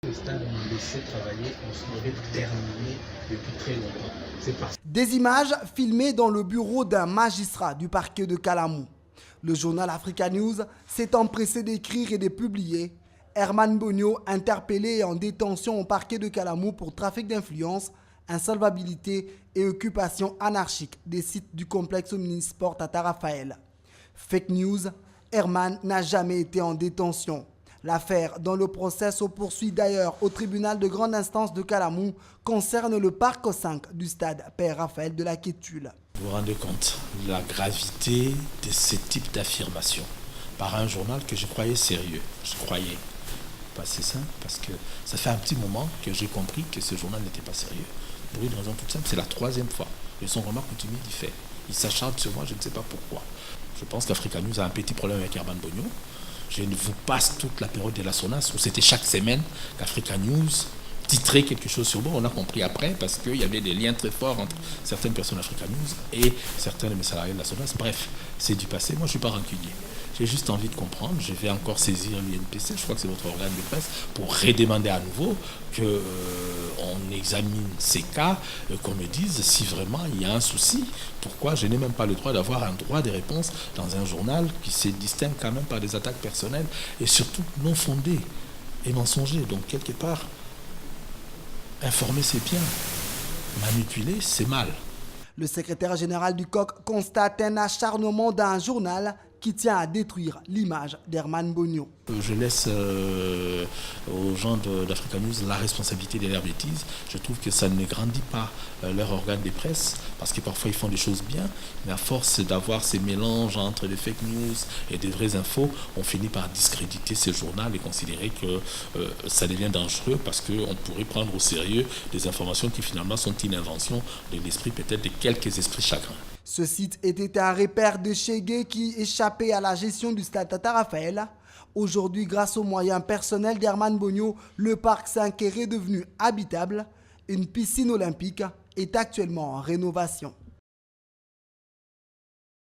Le stade m'a laissé travailler, on aurait terminé depuis très longtemps. C'est parce Des images filmées dans le bureau d'un magistrat du parquet de Calamou. Le journal Africa News s'est empressé d'écrire et de publier. Herman Bogno, interpellé et en détention au parquet de Calamou pour trafic d'influence, insolvabilité et occupation anarchique des sites du complexe Omnisport à Tarafael. Fake news, Herman n'a jamais été en détention. L'affaire, dont le procès se poursuit d'ailleurs au tribunal de grande instance de Calamou, concerne le parc 5 du stade Père Raphaël de la Kétule. Vous vous rendez compte de la gravité de ce type d'affirmation par un journal que je croyais sérieux. Je croyais. C'est simple, parce que ça fait un petit moment que j'ai compris que ce journal n'était pas sérieux. Pour une raison toute simple, c'est la 3e fois. Ils sont vraiment coutumiers d'y faire. Ils s'acharnent sur moi, je ne sais pas pourquoi. Je pense qu'Africa News a un petit problème avec Herman Bogno. Je ne vous passe toute la période de la SONAS où c'était chaque semaine qu'Africa News titrait quelque chose sur moi. On a compris après parce qu'il y avait des liens très forts entre certaines personnes d'Africa News et certains de mes salariés de la SONAS. Bref, c'est du passé. Moi, je ne suis pas rancunier. J'ai juste envie de comprendre. Je vais encore saisir l'INPC, je crois que c'est votre organe de presse, pour redemander à nouveau qu'on examine ces cas, qu'on me dise si vraiment il y a un souci. Pourquoi je n'ai même pas le droit d'avoir un droit de réponse dans un journal qui se distingue quand même par des attaques personnelles et surtout non fondées et mensongères. Donc quelque part, informer c'est bien, manipuler c'est mal. Le secrétaire général du COC constate un acharnement d'un journal qui tient à détruire l'image d'Herman Bogno. Je laisse aux gens d'Africa News la responsabilité de leurs bêtises. Je trouve que ça ne grandit pas leur organe de presse, parce que parfois ils font des choses bien, mais à force d'avoir ces mélanges entre des fake news et des vraies infos, on finit par discréditer ce journal et considérer que ça devient dangereux parce qu'on pourrait prendre au sérieux des informations qui finalement sont une invention de l'esprit peut-être de quelques esprits chagrins. Ce site était un repère de Chegué qui échappait à la gestion du stade Tata Raphaël. Aujourd'hui, grâce aux moyens personnels d'Herman Bogno, le parc 5 est redevenu habitable. Une piscine olympique est actuellement en rénovation.